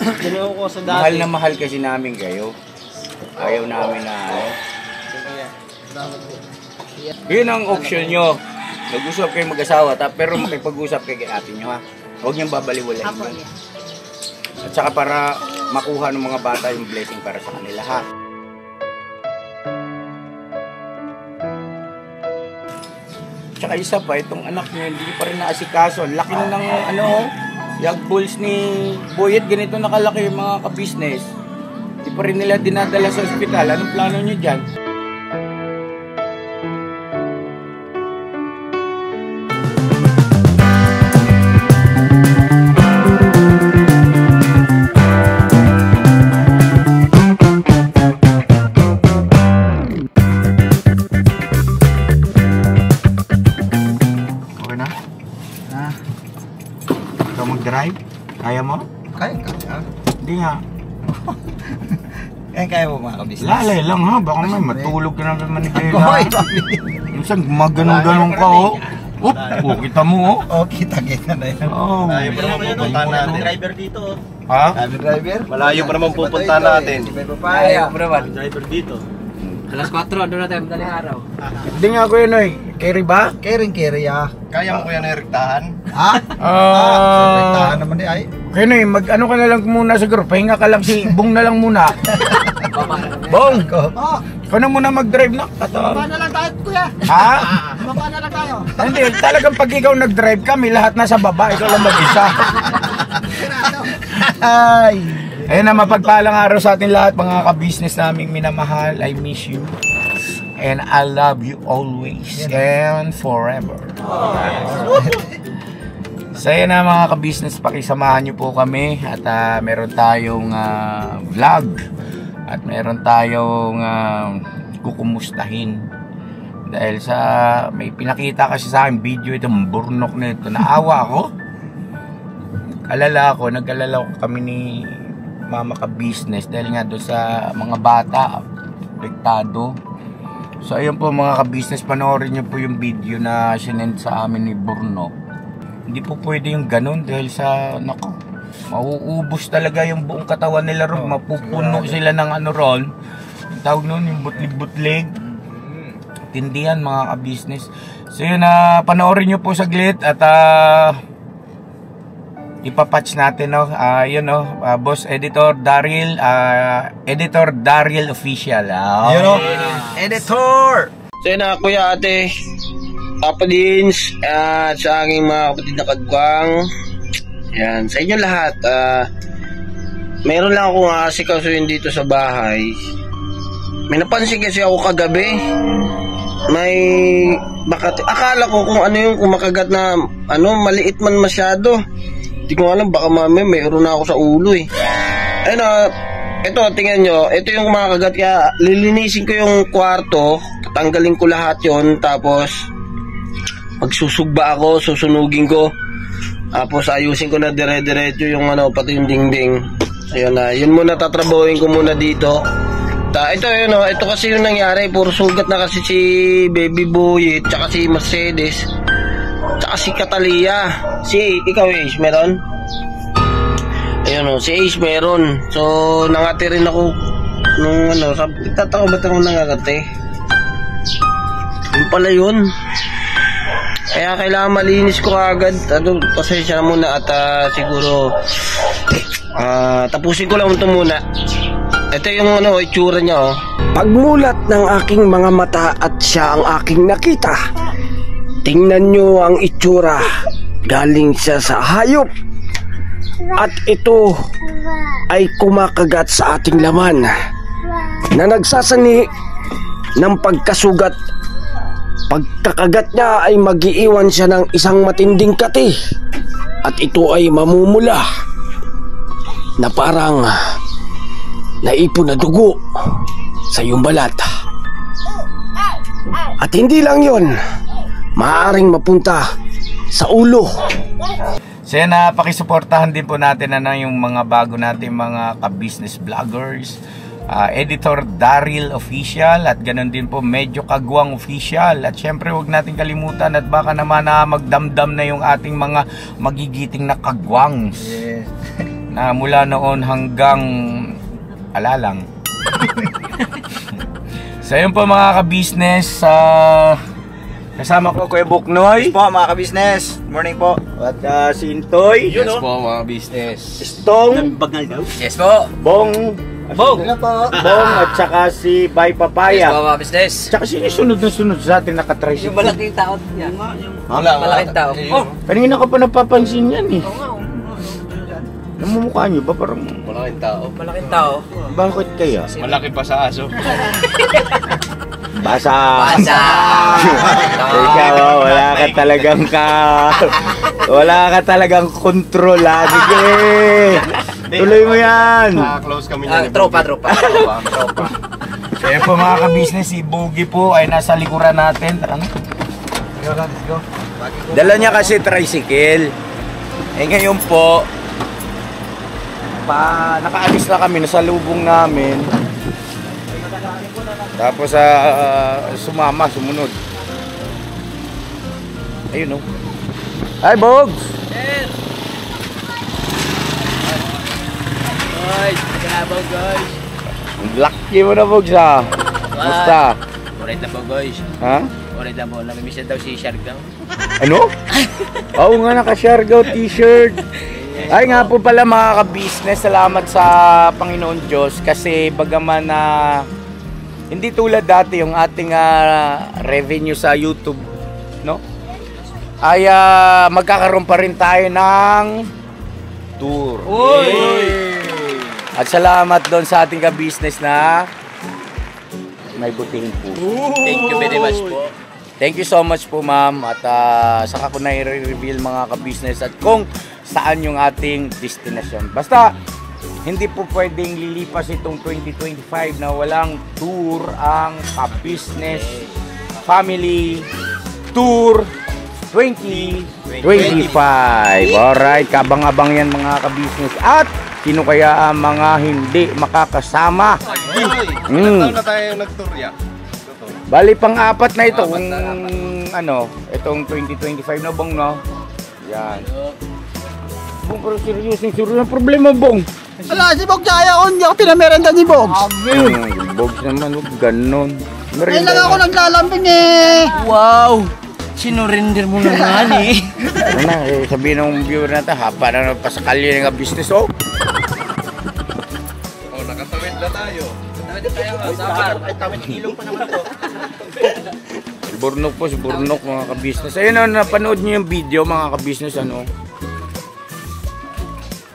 Kinuha ko sa dati. Mahal na mahal kasi namin kayo. Ayaw namin na ano. Yun ang option nyo. Nag-usap kayo mag-asawa, pero makipag-usap kayo kay ate nyo ha. Huwag niyang babaliwalain yun. At saka para makuha ng mga bata yung blessing para sa kanila ha. Tsaka isa pa, itong anak niyo, hindi pa rin naasikaso. Laki na ng yag balls ni Boyet, ganito nakalaki yung mga ka-business. Hindi pa rin nila dinadala sa ospital. Anong plano niyo dyan? Mag-drive? Kaya mo? Kaya. Hindi nga. Kaya mo mga kabisnes. Lalay lang ha, baka may matulog ka na manigela. Minsan maganon-ganon ka kita mo kita na yan. Malayo pa naman pupunta natin. Driver dito. Ha? Driver? Malayo pa naman pupunta natin. Malayo pa naman. Driver dito. Alas 4, doon na tayo madaling araw. Hindi nga ko yun Carry ba? Carry ah. Kaya mo kuya na rektahan? Ha? Rektahan naman di ay. Kaya mag-ano ka na lang muna siguro. Pahinga ka lang si Bong na lang muna. Bong! Ikaw na muna mag-drive na. Baba na lang tayo kuya. Ha? Baba na lang tayo. Hindi, talagang pag ikaw nag-drive kami, lahat nasa baba. Ikaw lang mag-isa. Ay! Ayun na, mapagpalang araw sa atin lahat, mga ka-business naming minamahal. I miss you. And I love you always and forever. So yun na mga ka-business, pakisamahan nyo po kami. At meron tayong vlog. At meron tayong kukumustahin. Dahil sa may pinakita kasi sa akin video itong burnok na ito. Naawa ako. Nag-alala ko kami ni mama ka-business dahil nga doon sa mga bata apektado. So ayun po mga ka-business, panoorin nyo po yung video na sinend sa amin ni Burnok. Hindi po pwede yung ganun dahil sa mauubos talaga yung buong katawan nila ron. Mapupuno sila ng ron. Yung tawag nun, yung butlig-butlig. Tindihan mga ka-business. So yun panoorin nyo po saglit at ipapatch natin yun Boss Editor Daryl Official. Editor! So yun na kuya ate, Papa Dins, at sa aking mga kapatid na kagwang. Yan, sa inyo lahat. Meron lang akong asikasuhin dito sa bahay. May napansin kasi ako kagabi. Akala ko kung ano yung kumakagat na maliit man masyado. Hindi ko alam, baka mamaya mayroon na ako sa ulo Ayun ito, tingnan nyo. Ito yung kumakagat, kaya lilinisin ko yung kwarto. Tatanggalin ko lahat yon. Tapos magsusugba ako, susunugin ko. Tapos ayusin ko na dire-diretso yung pati yung dingding. Ayun yun muna, tatrabahuin ko muna dito. Ito ito kasi yung nangyari. Puro sugat na kasi si Baby Boy, tsaka si Mercedes, tsaka si Catalia. Ikaw Ace, meron? Ayun si Ace meron. So nangati rin ako nung tataka ba't ako nangangati? Yun pala yun. Kaya kailangan malinis ko agad. Pasensya na muna at siguro tapusin ko lang ito muna. Ito yung itsura niya Pagmulat ng aking mga mata at siya ang aking nakita. Tingnan nyo ang itsura. Galing siya sa hayop. At ito ay kumakagat sa ating laman na nagsasani ng pagkasugat. Pagkakagat niya ay mag-iiwan siya ng isang matinding kati. At ito ay mamumula na parang naipon na dugo sa iyong balat. At hindi lang yon, maaaring mapunta sa ulo. So yan, pakisuportahan din po natin yung mga bago natin mga ka-business vloggers. Editor Daryl Official at ganoon din po Medyo Kagwang Official. At syempre huwag natin kalimutan at baka naman magdamdam na yung ating mga magigiting na kagwangs. Yes. na mula noon hanggang alalang. So yun po mga ka-business, kasama ko Kuya Buknoy. Po mga ka-business. Morning po. At si Intoy. Yes po mga business. Stong. Yes po. Bong. Bong. Hello po. Bong at saka si Bay Yes po Papaya. mga business. Tsaka sino sunod na sunod sa atin Yung nakatricycle? malaking tao niya. Wala. Malaking tao. Oh. Kanina ka pa napapansin yan eh. Namumukha niyo ba parang Malaking tao. Malaking tao. bakit kaya? Malaki pa sa aso. Basa. Basa. Ikaw, wala ka talagang control ha. Sige. Tuloy mo yan. Close kami Tropa. Kaya po mga ka-business, si Boogie po ay nasa likuran natin. Tara na. Let's go. Dala niya kasi tricycle. Eh ngayon po, nakaalis na kami, nasa lubong namin. Tapos sumunod. Ayun o. Hi Bogs! Guys, magkabang guys. Lucky mo na Bogs ha. Basta. Alright na po guys. Ha? Alright na po. Namimiss na daw si Shargaw. Ano? Oo nga, naka-Siargao t-shirt. Ay nga po pala mga ka-business, salamat sa Panginoon Diyos kasi bagaman na hindi tulad dati yung ating revenue sa YouTube, no? Ay magkakaroon pa rin tayo ng tour. At salamat doon sa ating ka-business na may buting po. Thank you very much po. Thank you so much po ma'am at saka ko na i-reveal mga ka-business at kung saan yung ating destination. Basta hindi po pwedeng lilipas itong 2025 na walang tour ang ka-business family tour 2025. Alright, kabang-abang yan mga ka-business at sino kaya ang mga hindi makakasama? Ilan taon na tayo nag-tour ya? Bali pang-apat na ito kung itong 2025 na bong no. Yan. Bong, pero seryoso ang problema bong. Ala, si Bog Jaya on. Hindi ako pinamerenda ni Bogs. Bogs naman, huwag ganon. Ngayon lang ako naglalambing eh. Wow! Sinurrender mo naman eh. Ano na, sabihin ng viewer natin, haba na pasakalye ng business oh. Nakatawid na tayo. Burnok po, si Burnok mga ka-business. Ayun na, napanood niyo yung video mga ka-business ano.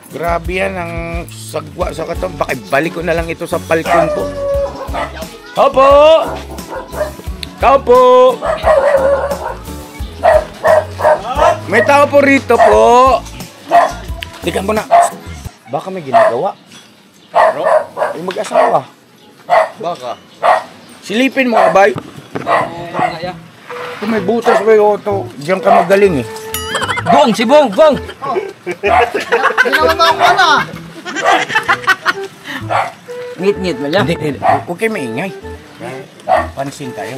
Grabe yan ang sagwa sa katong. Bakit balik ko na lang ito sa palkon ko. Tao po! Tao po! May tao po rito po. Tingnan mo na. Baka may ginagawa. Yung mag-asawa. Baka. Silipin mo, abay. Kung may butas ba yung auto, diyan ka magaling eh. Bong! Si Bong! Bong! Ginawa mo ako na. Ngit-ngit mo niya. Hindi. Huwag kayo maingay. Pansin tayo.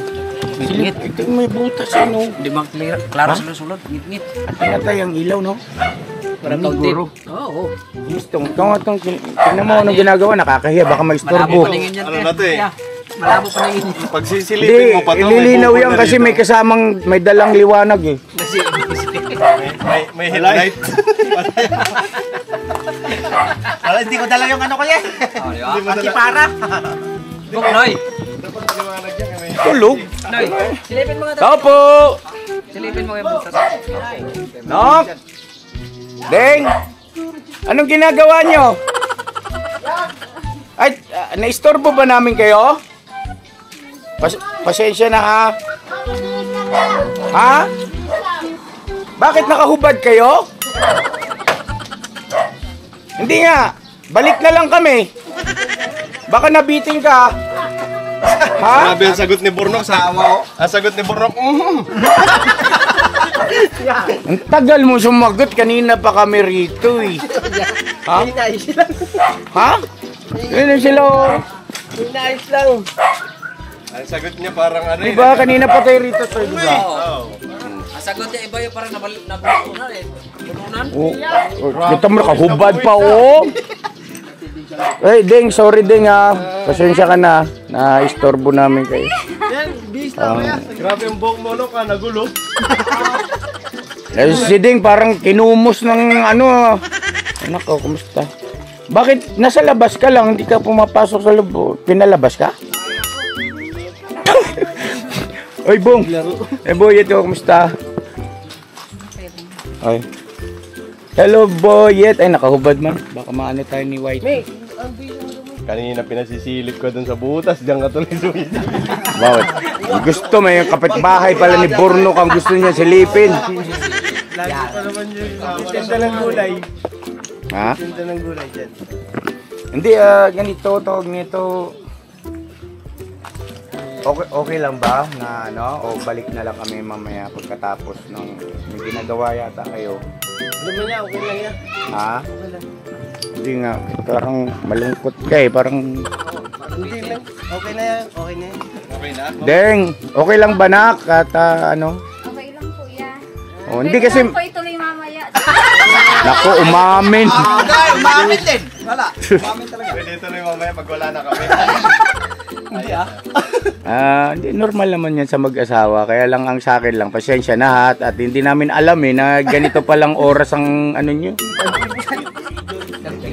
Ngit-ngit. Ito may butas eh, no? Hindi bang klaro sa sulod? Ngit-ngit. At pinatay ang ilaw, no? Parang Guro. Oo. Gustong. Tingnan mo anong ginagawa. Nakakahiya. Baka may Malabo istorbo. paningin yan. Ano na to eh? Malabo paningin yan. Pag sisilipin Hindi. mo pa to, Ililinaw may yan buko kasi na may dito. kasamang may dalang liwanag eh. May headlight. Ala, hindi ko dala yung ano ko yan. Para. Bong, Noy! Tulog. Noy! Silipin mo nga ito. Tao po! Silipin mo yung butas. Nok! Deng! Anong ginagawa nyo? Ay, naistorbo ba namin kayo? Pasensya na ha? Ha? Bakit nakahubad kayo? Hindi nga. Balik na lang kami. Baka nabiting ka. Ha? Sabi ang sagot ni Burnok sa ang sagot ni Burnok. Ang tagal mo sumagot. Kanina pa kami rito eh. Ha? Ha? Yun sila oh. Inayos lang. Ang sagot niya parang ano Diba kanina pa tayo rito tayo, diba? Oh. Ang sagot niya iba yung parang nabalito na eh. Oh, kita mo nakahubad pa, oh. Eh, Ding, sorry Ding ha. Pasensya ka na. Na-istorbo namin kayo. Grabe yung buhok mo, no? Nagulo. Eh, si Ding parang kinumos ng ano. Anak ko, kumusta? Bakit nasa labas ka lang, hindi ka pumapasok sa loob? Pinalabas ka? Oy, Bong. Eh, boy, ito, kumusta? Ay. Hello, Boyet. Ay, nakahubad man. Baka maano tayo ni White. Kanina pinasisilip ko dun sa butas, diyan ka tuloy sumisilip. Bakit? Gusto, may kapitbahay pala ni Bornok ang gusto niya silipin. Lagi pa naman yung tinda ng gulay. Ha? Tinda ng gulay dyan. Hindi, ganito, tawag nito. Okay lang ba na ano? O balik na lang kami mamaya pagkatapos ng may ginagawa yata kayo. Ano ba niya? Okay lang yan. Ha? Hindi nga, parang malungkot ka eh, parang... Hindi lang. Okay na yan. Okay na yan. Okay na? Deng, okay lang ba nak? At ano? Okay lang po yan. Oh, hindi kasi... Pwede po ituloy mamaya. Naku, umamin. Umamin din. Wala. Umamin talaga. Pwede tuloy mamaya pag wala na kami. Hindi Hindi, normal naman yan sa mag-asawa. Kaya lang ang sa akin lang, pasensya na at hindi namin alam eh na ganito palang oras ang ano nyo.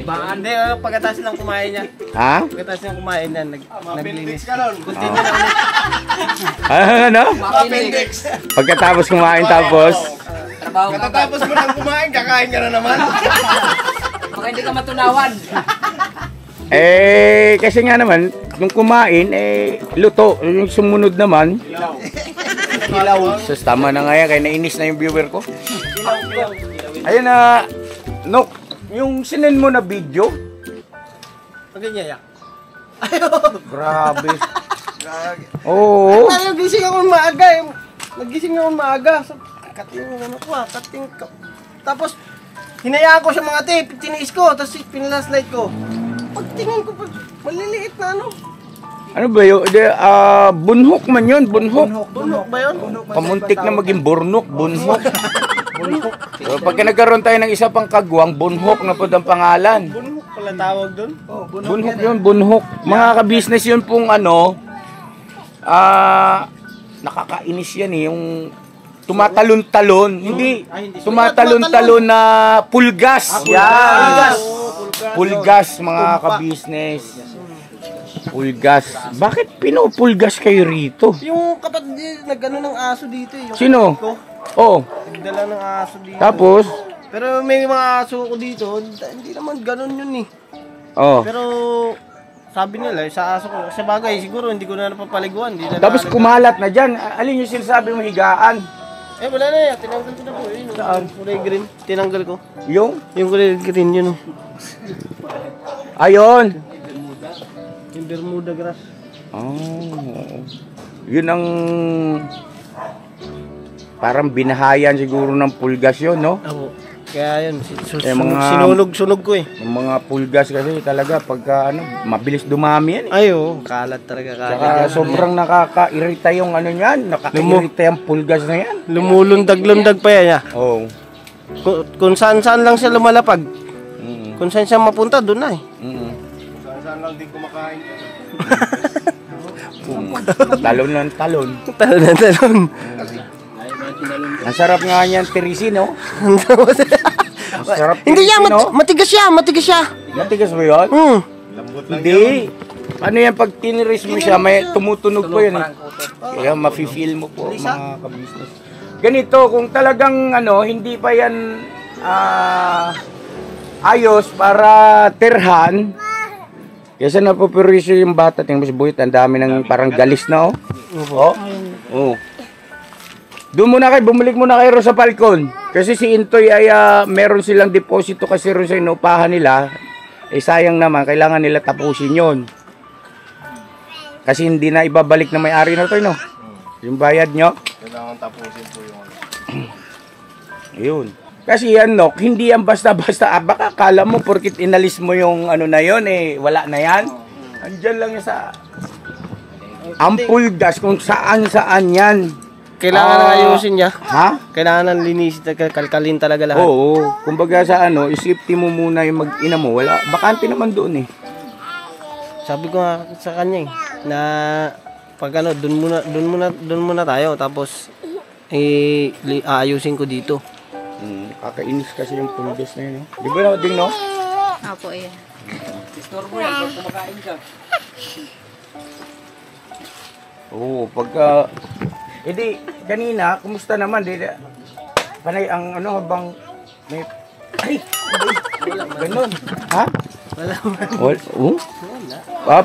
Hindi, pagkatapos lang kumain niya. Ha? Pagkatapos lang kumain niya, naglinis. Continue na ulit. Ano? Appendix. Pagkatapos kumain tapos... Trabaho ka ba? Pagkatapos mo lang kumain, kakain ka na naman. Baka hindi ka matunawan. Eh, kasi nga naman, nung kumain, luto. Yung sumunod naman, Kilaw. sus, tama na nga yan, kaya nainis na yung viewer ko. Ayun na, Nok, yung sinend mo na video, Ang ganyan yan. grabe. Oo. Nagising ako maaga eh. Nagising ako maaga. So, kating ano ko kating ko. Tapos, hinayaan ko siya mga tape, tiniis ko, tapos pinalaslight ko. Pagtingin ko, maliliit na ano. Ano ba yun? Bunhok man yun, bunhok. Bunok ba yun? Pamuntik na maging burnok, bunhok. So, pagka nagkaroon tayo ng isa pang kagwang, bunhok na po ang pangalan. Bunok pala tawag doon. Bunhok yun, bunhok. Mga ka-business yun pong ano, nakakainis yan eh, yung tumatalon-talon. Hindi, tumatalon-talon na pulgas. Yan. Pulgas, mga ka-business. Pulgas. Bakit pinupulgas kayo rito? Yung kapatid, nag-ano ng aso dito eh. Yung Sino? kapatid ko, Oh, nagdala ng aso dito. tapos, Pero may mga aso ko dito, hindi naman ganun yun eh. oh. Pero sabi nila, sa aso ko, sa bagay, siguro hindi ko na napapaliguan. Hindi na Tapos kumalat na dyan. Alin yung sinasabi mo higaan? Eh, wala na yan. Tinanggal ko na po. Yun, saan? Kulay green. Tinanggal ko. Yung? Yung kulay green, yun. Ayon. Yung Bermuda grass. Oh. Yun ang parang binahayan siguro ng pulgas yun, no? Oo. Kaya yun, mga- sunog ko eh. Yung mga pulgas kasi talaga pagka ano, mabilis dumami yan eh. Ay, oo. Kalat talaga. Saka sobrang nakaka-irita yung ano yan, nakaka-irita yung pulgas na yan. Lumulundag-lundag pa yan niya. Oh. Kung saan-saan lang siya lumalapag. Mm. Kung saan siya mapunta, doon na eh. Mm. Saan-saan lang din kumakain. Talon ng talon. Talon na talon. Ang sarap nga niyan, Teresi, no? Ang sarap Hindi Teresi, yan, no? matigas siya, matigas siya. Matigas ba yun? Hindi. Ano yan, pag tiniris mo siya, may tumutunog po yun eh. Kaya mafe-feel mo po, mga ka-business. Ganito, kung talagang ano, hindi pa yan ayos para terhan, kasi napapirisyo yung bata. Tingnan mo si Buyot, ang dami ng parang galis na, oh. Oh. Oh. Doon muna kayo, bumalik muna kayo sa Falcon. Kasi si Intoy ay meron silang deposito kasi rin sa inupahan nila. Eh sayang naman, kailangan nila tapusin yon. Kasi hindi na ibabalik na may-ari na to, no? Yung bayad nyo. Kailangan tapusin po yung ano. Ayun. Kasi yan, Nok, hindi yan basta-basta. Baka kala mo, porkit inalis mo yung ano na yon, eh, wala na yan. Andyan lang yan sa ampul gas, kung saan-saan yan. kailangan na ayusin niya. Ha? Kailangan ng linis, kalkalin talaga lahat. Oo. Kumbaga sa ano, isipti mo muna yung mag-ina mo. Wala, bakante naman doon eh. Sabi ko nga sa kanya eh, na pag ano, doon muna tayo. Tapos, aayusin ko dito. Kakainis kasi yung pulgas na yun. Di ba na, Ding, no? Opo, iya. Istorbo yan kung kumakain ka. Oo, pagka... Edi, kanina, kumusta naman? Panay ang ano, bang... May... Ay! Ganon. Ha? Wala.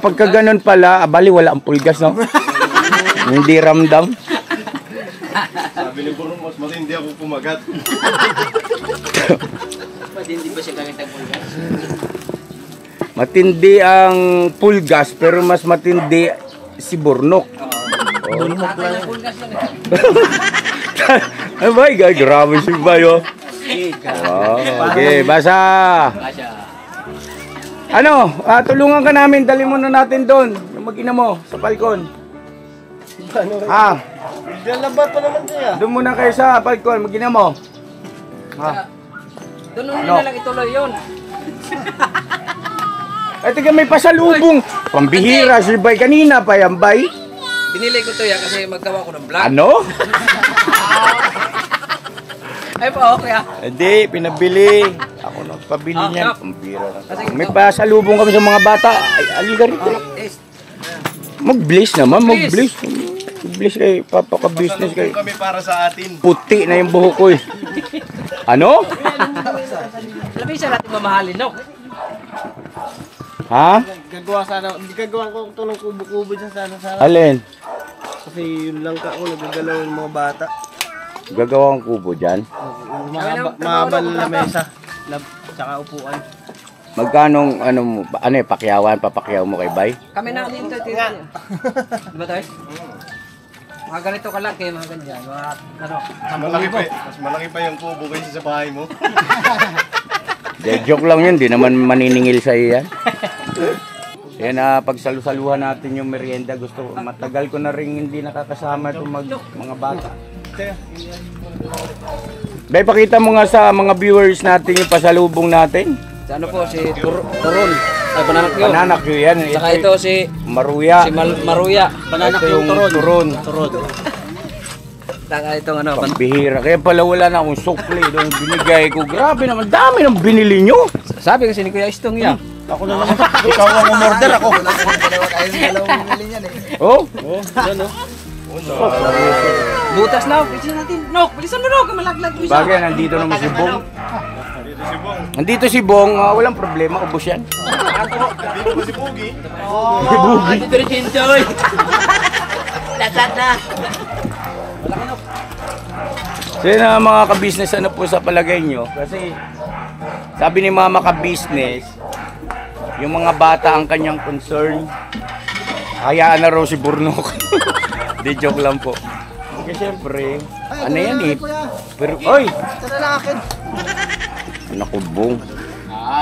Pagka ganon pala, bali wala ang pulgas, no? Hindi ramdam. Sabi ni Puro, mas matindi ako kumagat. Hindi ba siya gamit ang pulgas? Matindi ang pulgas, pero mas matindi si Burnok. Sa akin ang pulgas lang eh. Ay, my God, grabe si Bayo. Okay, basa. Kasya. Ano, tulungan ka namin, dali muna natin doon. Yung mag-ina mo, sa balkon. Ha? Dalabat pa naman siya. Doon muna kayo sa balkon, mag-ina mo. Ha? Doon nyo na lang ituloy yun. Ay, tiga may pasalubong. Pambihira, si Bay kanina pa yan, Bay. Binili ko to yan kasi maggawa ko ng vlog. Ano? Ay pa, okay ah. Hindi, pinabili. Ako nagpabili niyan. Kap. Pambihira. Kasi May pasalubong kami sa mga bata. Ay, aliga rito. Mag-bless naman, mag-bless. Mag-bless kayo, papaka-business kayo. Kami para sa atin. Puti na yung buhok ko eh. Ano? Labisa natin mamahalin, no? Ha? Gagawa ko ito ng kubo-kubo dyan sana. Alin? Kasi yun lang ka ako, nagagalaw yung mga bata. Gagawa ng kubo dyan? Mahabal na mesa. Tsaka upuan. Magkano, ano mo, ano eh, pakyawan, papakyaw mo kay Bay? Kami na dito. Di ba tayo? Mga ganito kalaki, mga ganyan. Mga, ano, Mas malaki pa yung kubo kaysa sa bahay mo. Joke lang yun, di naman maniningil sa iyo yan. Yan, pagsalusaluhan natin yung merienda. Matagal ko na rin hindi nakakasama itong mga bata. Bay, pakita mo nga sa mga viewers natin yung pasalubong natin. sa ano po, si Turon. Ay, Bananak yun. Bananak yun yan. Saka ito si Maruya. Maruya. Bananak yung Turon. Saka itong ano, Pambihira. Kaya pala wala na akong sukli doon binigay ko. Grabe naman, dami nang binili nyo. sabi kasi ni Kuya Istong yan. Ako na naman. Ikaw ang umorder ako. Oh? Butas na, bilisan natin. Nok, bilisan mo Nok, malaglag mo siya. Bagay, nandito naman si Bong. Nandito si Bong, walang problema, ubos yan. Dito ba si Bugi? Dito rin Chinchoy. Lahat na. So yun mga ka-business, ano po sa palagay nyo? Kasi sabi ni Mama ka-business, yung mga bata ang kanyang concern. Hayaan na raw si Burnok. Di joke lang po. Kasi siyempre, ano yan eh. Pero, oy! Naku, Bong.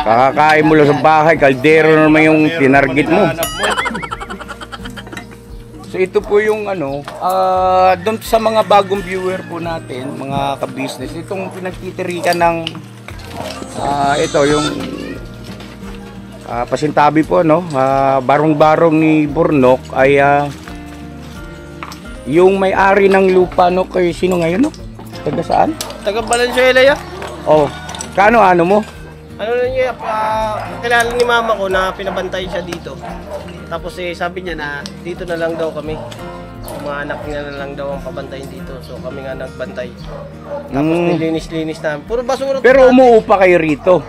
Kakakain mo lang sa bahay, kaldero naman yung tinarget mo. So ito po yung ano, doon sa mga bagong viewer po natin, mga ka-business, itong pinagtitirikan ng, ito yung pasintabi po, no, barong-barong ni Burnok ay yung may-ari ng lupa, no, kay sino ngayon, no? Taga saan? Taga Valenzuela ya? Oh, kano ano mo? Ano na niya, kilala ni mama ko na pinabantay siya dito. Tapos sabi niya na dito na lang daw kami. Yung mga anak niya na lang daw ang pabantayin dito. So kami nga nagbantay. Tapos nilinis-linis namin. Puro basura. Pero umuupa kayo rito.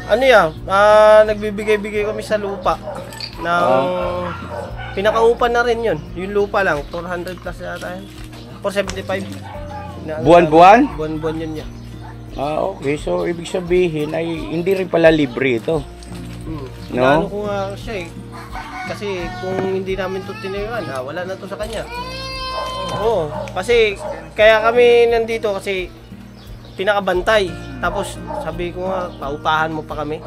Ano yan, nagbibigay-bigay kami sa lupa. Pinakaupa na rin yun. Yung lupa lang, 400 plus yata yan. 475. Buwan-buwan? Buwan-buwan yun yan. Okay. So, ibig sabihin ay hindi rin pala libre ito. No? Inaano ko nga siya eh. Kasi kung hindi namin ito tinayuan, wala na to sa kanya. Oo. Kasi, kaya kami nandito kasi pinakabantay. Tapos, sabi ko nga, paupahan mo pa kami.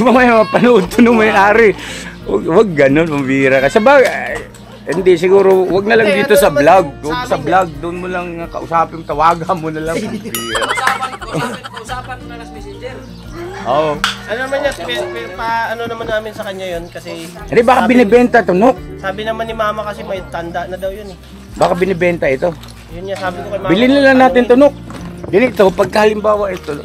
Mamaya mapanood ito nung may-ari. Huwag ganun, pambira ka. Hindi, siguro, wag na lang dito sa vlog. Huwag sa vlog, doon mo lang kausapin, tawagan mo na lang. Usapan mo na lang messenger. Oo. Ano naman yan, ano naman namin sa kanya yun kasi... Hindi, baka binibenta to, no? Sabi naman ni Mama kasi may tanda na daw yun eh. Baka binibenta ito. Yun niya sabi ko kay Mama. Bilhin na lang natin to, no? Ganito, pagka halimbawa ito,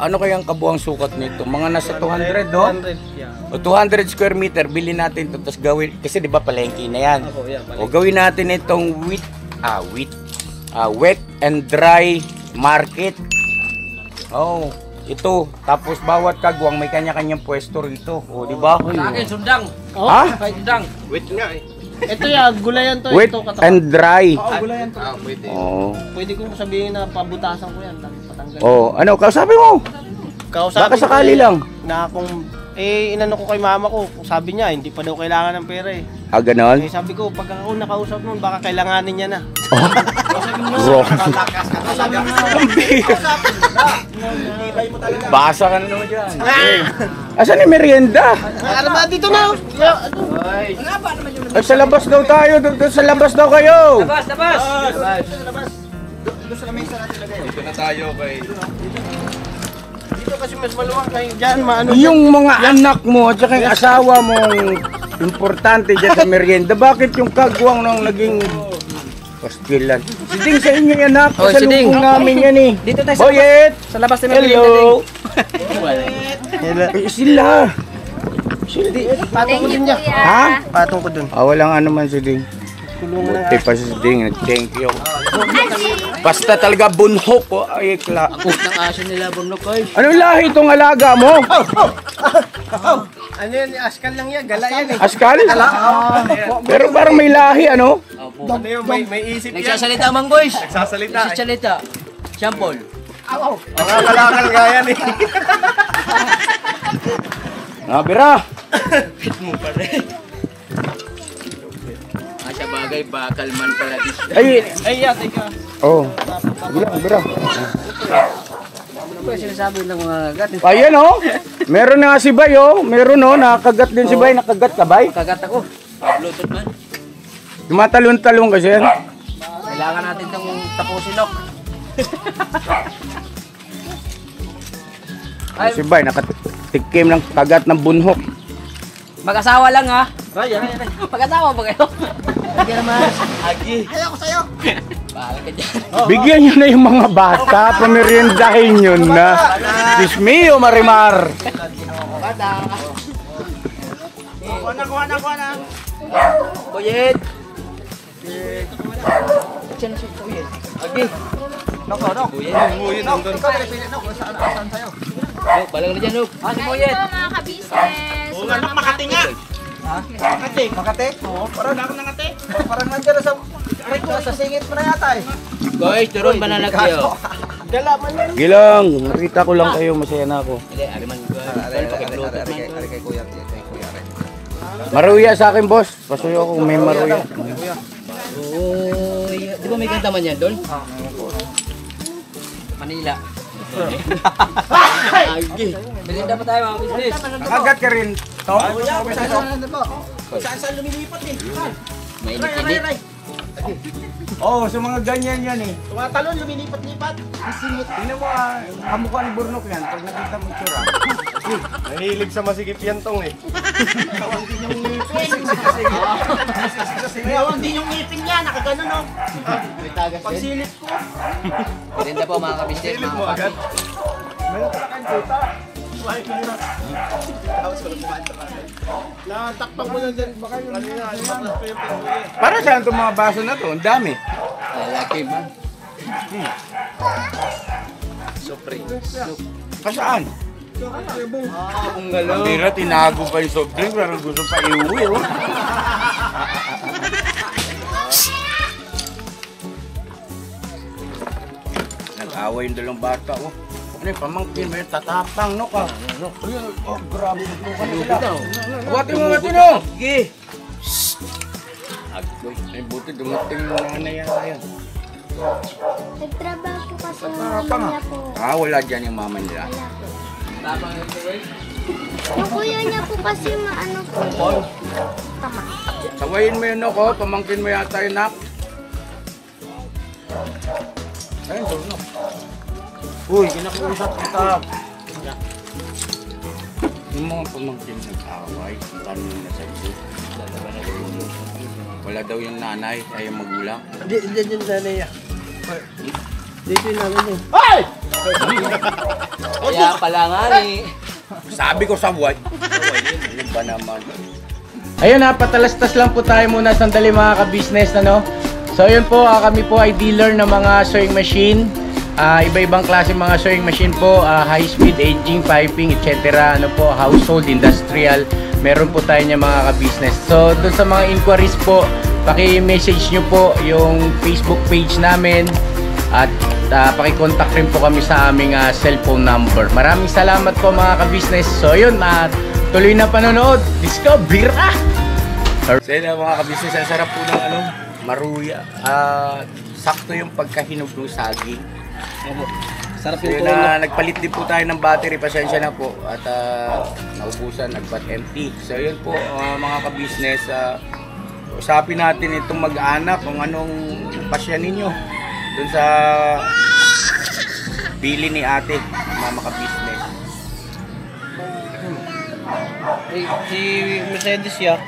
ano kayang kabuang sukat nito? Mga nasa 200, no? 200, yeah. O 200 square meter, bilhin natin ito, tapos gawin, kasi di ba palengke na yan. Ako, yeah, O gawin natin itong wet and dry market. Oh, ito. Tapos bawat kagwang may kanya-kanyang pwesto rito. O, di ba? Sa akin, sundang. Ha? Sundang. Wait nga eh. Ito yan, gulayan to. Wet ito, and dry. Oo, gulayan to. Pwede. Oh. Pwede kong sabihin na pabutasan ko yan. Patanggal. Oh, ano, kausapin mo. Baka sakali lang. Na kung, inano ko kay Mama ko, sabi niya, hindi pa daw kailangan ng pera eh. Ah, ganon? Sabi ko, pag ako nakausap nun, baka kailanganin niya na. Wrong. Basa ka na naman dyan. Asan yung merienda? Ano ba dito na? Ay, sa labas daw tayo. Doon sa labas daw kayo. Labas, labas. Dito na tayo kay... Dito kasi mas maluwang kayo dyan, maano. Yung mga anak mo at saka yung asawa mong importante dyan sa merienda, bakit yung kagwang nang naging pastilan? Siding sa inyo yan, anak. Oy, Siding. Kasalubong namin yan eh. Dito tayo sa Boyet! Sa labas na may Hello! Eh, sila. Patong ko din niya. Ha? Patong ko dun. Ah, walang ano man Siding. Buti pa si Siding. Thank you. Basta talaga bunhok po. Ay, Ako ng aso nila, Burnok, ay. Anong lahi itong alaga mo? Ano yan, askal lang yan, gala yan eh. Askal? Pero parang may lahi, ano? Ano yun, may isip yan. Nagsasalita, Mang Boys. Nagsasalita eh. Nagsasalita. Shampoo. Kalakal nga yan eh. Bira! Sa bagay, bakal man pala. Ay, Ay, teka. oh. Bira. Ano ba sinasabi ng mga agat? Ayan oh. Meron na nga si Bay oh. Meron oh. Nakagat din si Bay. Nakagat ka Bay. Kagat ako. Bluetooth man. Tumatalon-talon kasi yan. Kailangan natin itong tapusin, ok. Si Bay nakatikim ng kagat ng bunhok. Mag-asawa lang, ha? Ay. Mag-asawa ba kayo? Hindi naman. Agi. Ayoko sa'yo. Bahala ka dyan. Bigyan nyo na yung mga bata. Pameriendahin nyo na. Diyos mio, Marimar. Kuha na. Boyet. Agi. Nako. Boyet. Nuk, balang na dyan, Nuk. Si Boyet. Hello mga ka-business. Makati nga. Makati? Oo. Parang ako nangati. Parang nandiyan sa singit mo na yata eh. Guys, turon banana kayo. Gala man yan. Gilang, nakita ko lang kayo. Masaya na ako. Hindi, aliman ko. Kay kuya. Maruya sa akin, boss. Pasuyo ako kung may maruya. Oh, di ba may kanta man yan doon? Manila. Agi. Belinda pa tayo mga business. Nakagat ka rin. To? Saan lumilipat eh? Mainit-init. Oo, sa mga ganyan yan eh. Tumatalon, lumilipat-lipat. Tingnan mo kamukha ni Burnok yan. Pag nakita mo tsura. Nahilig sa masikip yan tong eh. Ewan din yung ngipin niya, nakaganon o. Pagsilip ko. Belinda po mga kabisnes. Silip mo agad. Meron ka kang tuta. Natakpan mo na din. Baka yung kanina, alimaklas pa yung pinguya. Para saan itong mga baso na to? Ang dami. Lalaki man. Kasaan? Ang galaw. Tira, tinago pa yung soft drink. Parang gusto pa iuwi. Oh. Nag-away yung dalawang bata. Oh. Ano yung pamangkin mo yung tatapang, no ka? Oh, grabe. Buhatin mo natin, no? Sige. Agdoy. Ay, buti dumating mo na yan. Nagtrabaho po kasi yung mama niya po. Ah, wala dyan yung mama nila. Yung kuya niya po kasi maano po. Tama. Sawayin mo yun ako, pamangkin mo yata yun, nak. Ayun, tulog. Uy, kinakusap kita. Yung mga pamangkin nag-away, paano yung nasabi? Wala daw yung nanay, ay yung magulang. Hindi yung nanay yan. Dito yung namin eh. Ay! Kaya pala nga ni. Sabi ko sa buwan. Ano ba naman? Ayun ha, patalastas lang po tayo muna sandali mga ka-business, ano? So ayun po, kami po ay dealer ng mga sewing machine. Iba-ibang klase mga sewing machine po, high speed, aging, piping, etc. Ano po, household, industrial. Meron po tayo niya mga ka-business. So dun sa mga inquiries po, paki-message nyo po yung Facebook page namin. At paki-contact rin po kami sa aming cellphone number. Maraming salamat po mga ka-business. So yun, tuloy na panonood. Discover! So yun mga ka-business, ang sarap po ng maruya. Sakto yung pagkahinog ng saging. Sarap So yung yun tono. nagpalit din po tayo ng battery. Pasensya na po. At naubusan, nagbat empty. So yun po mga ka-business. Usapin natin itong mag-anak kung anong pasya ninyo dun sa bili ni ate, mga ka-business. Si Mercedes ya,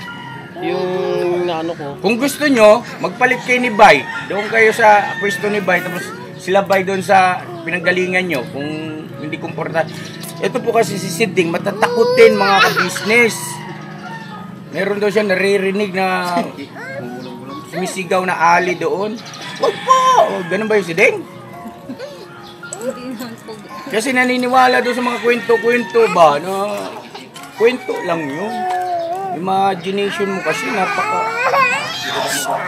yung naano ko. Kung gusto nyo, magpalit kayo ni Bay. Doon kayo sa pwesto ni Bay. Tapos sila Bay doon sa pinanggalingan nyo. Kung hindi komportable. Ito po kasi si Siding, matatakutin mga ka-business. Meron daw siya naririnig na sumisigaw na ali doon. Wag po! Ganun ba yung Siding? Kasi naniniwala doon sa mga kwento-kwento ba na kwento lang yun. Imagination mo kasi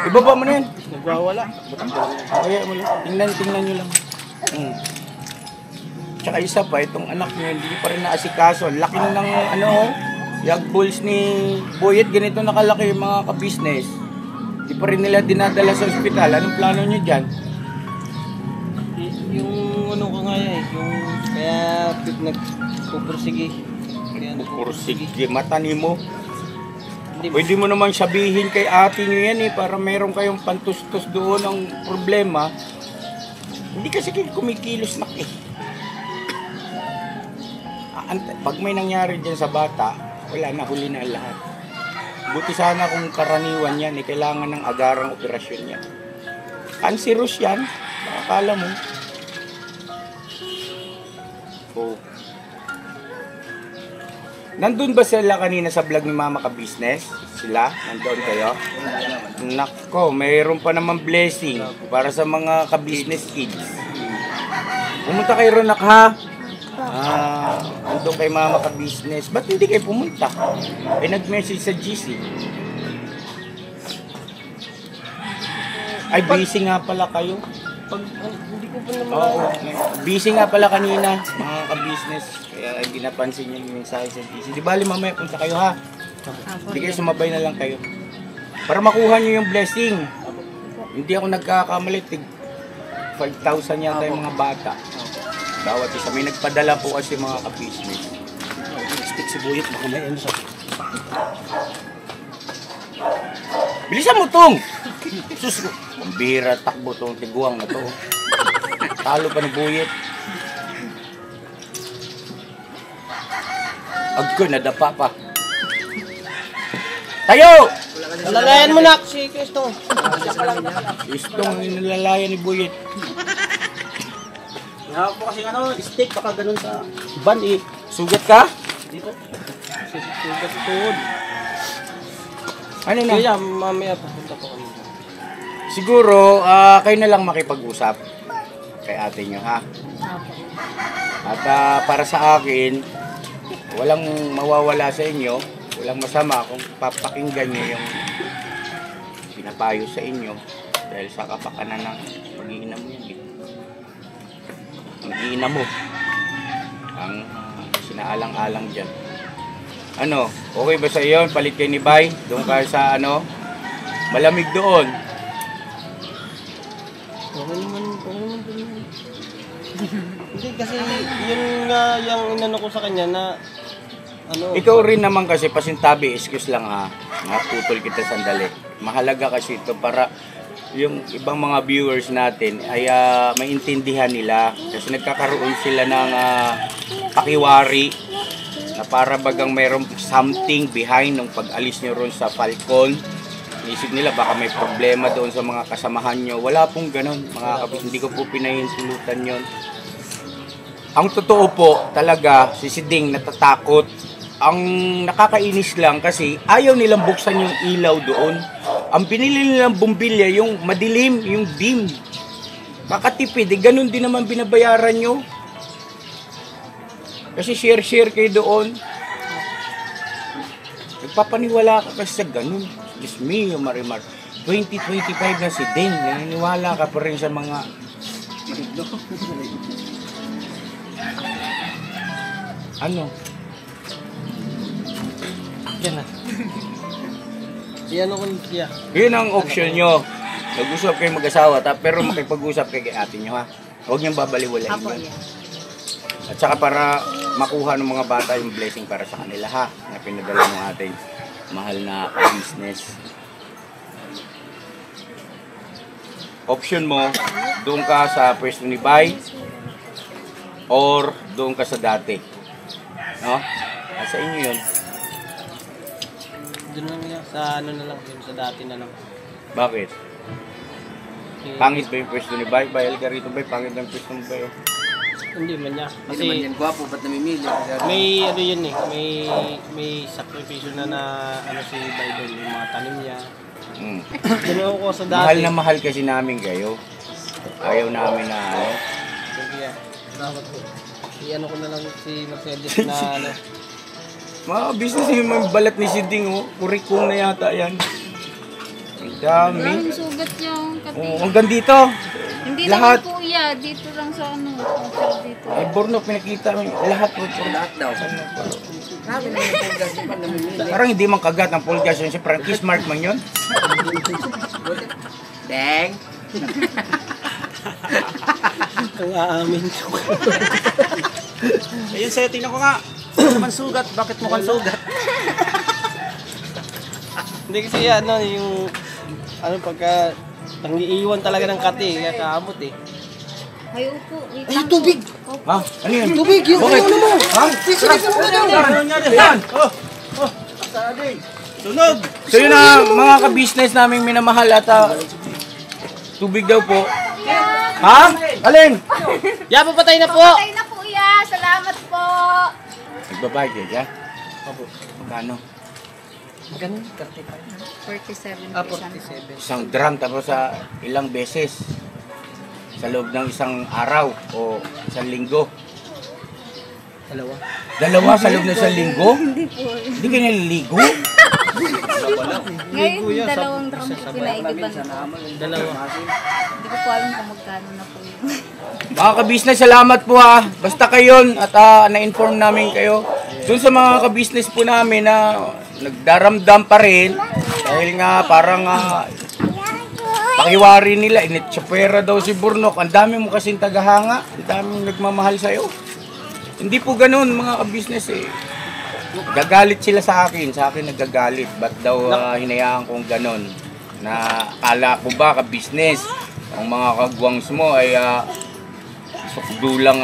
ibaba mo na yan. Nagwawala. Kaya mo lang. Tingnan nyo lang. Tsaka isa pa, itong anak nyo, hindi nyo pa rin naasikaso. Laki ng yag balls ni Boyet. Ganito nakalaki yung mga ka-business. Hindi pa rin nila dinadala sa ospital. Anong plano nyo dyan? Yung ano ko nga yan yung kaya nagpupursige. Sige, mata ni mo. Pwede mo naman sabihin kay ate nyo yan para meron kayong pantustos doon ang problema. Hindi kasi kumikilos na Pag may nangyari dyan sa bata, wala na, huli na lahat. Buti sana kung karaniwan yan, kailangan ng agarang operasyon yan. Cancerous yan, akala mo. Oh. Nandun ba sila kanina sa vlog ni Mama Ka-Business? Sila? Nandun kayo? Nako, mayroon pa naman blessing para sa mga ka-business kids. Pumunta kay Ronak ha? Nandun kay Mama Ka-Business. Ba't hindi kayo pumunta? Nag-message sa GC. Ay, busy nga pala kayo. Hindi ko pa naman. Oo, busy nga pala kanina, mga ka-business. Kaya hindi napansin yung mensahe sa GC. Di bali mamaya punta kayo ha. Hindi kayo sumabay na lang kayo. Para makuha nyo yung blessing. Hindi ako nagkakamali. 5,000 yata yung mga bata. Bawat isa. May nagpadala po kasi mga ka-business. Stick si Boyet, baka may ano sa... Bilisan mo tong! Sus, pambira, takbo tong tiguang na to. Talo pa ni Boyet. Agko, nadapa pa. Tayo! Lalayan mo na si Kristo. Istong nilalayan ni Boyet. Nga po kasi stick, baka ganun sa ban Sugat ka? Dito. Sugat tuhod. Ano na? Kaya mamaya papunta po kami. Siguro, kayo na lang makipag-usap kay ate nyo, ha? At para sa akin, walang mawawala sa inyo, walang masama kung papakinggan nyo yung pinapayo sa inyo dahil sa kapakanan ng pag-iinam mo yun. Pag-iinam mo ang sinaalang-alang dyan. Ano, okay ba sa iyo? Palit kayo ni Bay? Doon ka sa malamig doon. Okay naman. Hindi kasi yun nga yung inano ko sa kanya na Ikaw rin naman kasi pasintabi, excuse lang ha. Naputol kita sandali. Mahalaga kasi ito para yung ibang mga viewers natin ay maintindihan nila kasi nagkakaroon sila ng pakiwari na para bagang mayroong something behind nung pag-alis nyo ron sa Falcon. Isip nila baka may problema doon sa mga kasamahan nyo. Wala pong ganun mga kapis, hindi ko po pinahintulutan yon. Ang totoo po talaga si Siding natatakot. Ang nakakainis lang kasi ayaw nilang buksan yung ilaw doon. Ang binili nilang bumbilya yung madilim, yung dim. Kakatipid, ganun din naman binabayaran nyo. Kasi share kayo doon. Nagpapaniwala ka kasi sa ganun. Diyos me, Marimar. 2025 na si Ding. Naniniwala ka pa rin sa mga... Ano? Yan na. Yan ako niya. Yun ang option nyo. Nag-usap kayo mag-asawa, pero makipag-usap kayo kay ate nyo ha. Huwag niyong babaliwalayin yun. At saka para makuha ng mga bata yung blessing para sa kanila ha. Na pinadala ng ating mahal na business. Option mo, doon ka sa pwesto ni Bay or doon ka sa dati. No? Sa inyo yun. Doon lang niya, sa ano na lang, yun, sa dati na lang. Bakit? Pangit ba yung pwesto ni Bay? Bayal ka rito, Bay. Pangit na yung pwesto ni Bay. Oh. Hindi man niya. Kasi Hindi naman yan gwapo, ba't namimili? may ano yun eh, may sakripisyo na ano si Bible, yung mga tanim niya. Doon ako sa dati. Mahal na mahal kasi namin kayo. Ayaw namin na ano. Sige, salamat po. I-ano ko na lang si Mercedes na ano. Mga business yung mga balat ni Siding, oh. Kurikong na yata yan. Ang dami. Maraming sugat yung kati. Oh, hanggang dito. Hindi lahat. lang po iya, dito lang sa ano. Sa dito. Ay, Bornok, pinakita mo. Lahat po. Lahat daw. Grabe naman yung pulgas, di ba namimili? Parang hindi man kagat ang full gas yun. Si Frankie Smart man yun. Deng! Ang aamin ko. Ayun sa'yo, tingnan ko nga. Ano naman sugat? Bakit mukhang sugat? Hindi kasi ano, yung ano pagka nangiiwan talaga ng kati, kaya kaamot eh. Ay, upo. Ay, tubig! Ha? Ano yun? Tubig! Yung Bakit? ano mo! Ha? Ano nangyari? Yan! Oh! Sading! Sunog! So yun na mga ka-business naming minamahal at tubig daw po. Ha? Alin? Ya, papatay na po! Patay na po iya. Salamat po. Nagbabayad kayo dyan? Opo. Magkano? Ganun, 47 Ah, pesos. 47. Isang drum tapos sa ilang beses? Sa loob ng isang araw o isang linggo? Dalawa. Dalawa sa loob ng isang linggo? Hindi kayo naliligo? Ngayon, dalawang drum po pinaigiban ko. Dalawa. Hindi ko po alam kung magkano na po yun. Mga ka-business, salamat po ha. Basta kayo at na-inform namin kayo. Doon sa mga ka-business po namin na nagdaramdam pa rin dahil nga parang pakiwari nila, initsapera daw si Bornok. Ang dami mo kasing tagahanga, ang dami nagmamahal sa'yo. Hindi po ganun mga ka-business eh. Gagalit sila sa akin nagagalit. Ba't daw hinayaan kong ganun? Na kala ko ba ka-business, ang mga kagwangs mo ay sukdulang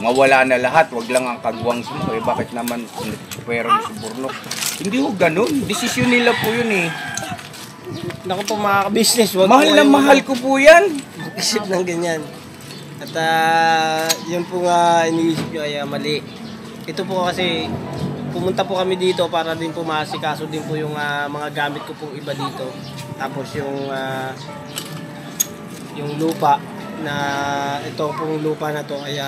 mawala na lahat, wag lang ang kagwangs mo. Eh bakit naman initsapera ni si Bornok? Hindi ho ganun, desisyon nila po yun eh. Naku po mga ka-business, wag Mahal na mahal ko po yan. Isip ng ganyan. At yun po nga iniisip nyo ay mali. Ito po kasi pumunta po kami dito para din po maasikaso din po yung mga gamit ko pong iba dito. Tapos yung lupa na ito pong lupa na to ay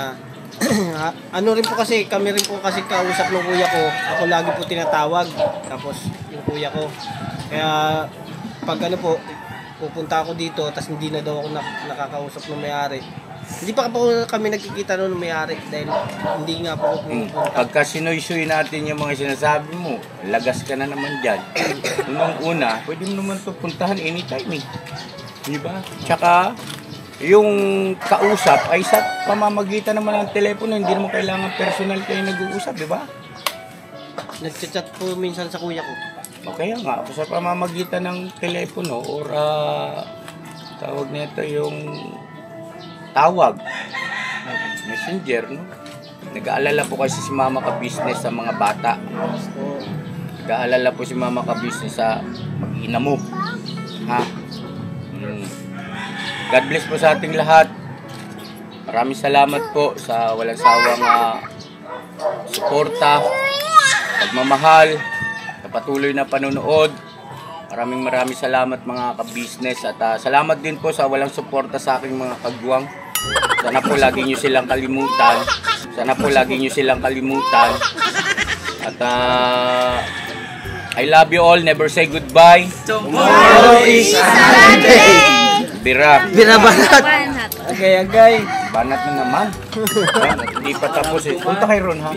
ano rin po kasi kami rin po kasi kausap ng kuya ko. Ako lagi po tinatawag. Tapos yung kuya ko. Kaya pag ano po pupunta ako dito tapos hindi na daw ako nakakausap ng may-ari. Hindi pa po kami nagkikita noon ng may-ari dahil hindi nga po ako pumunta. Pagka sinuy-suy natin yung mga sinasabi mo, lagas ka na naman dyan. Unang-una, pwede mo naman ito puntahan anytime eh. Diba? Tsaka, yung kausap ay sa pamamagitan naman ng telepono, hindi naman kailangan personal kayo nag-uusap, diba? Nagchat-chat po minsan sa kuya ko. Okay nga, sa pamamagitan ng telepono or tawag nito yung tawag. Messenger, no? Nag-aalala po kasi si Mama ka-business sa mga bata. Nag-aalala po si Mama ka-business sa mag-ina mo. Ha? God bless po sa ating lahat. Maraming salamat po sa walang sawang suporta, pagmamahal, sa patuloy na panonood. Maraming salamat mga ka-business at salamat din po sa walang suporta sa aking mga kagwang. Sana po lagi nyo silang kalimutan. At I love you all. Never say goodbye. Tomorrow is Sunday. Bira. Binabanat. Banat. Agay. Banat na naman. Hindi pa tapos eh. Punta kay Ron ha.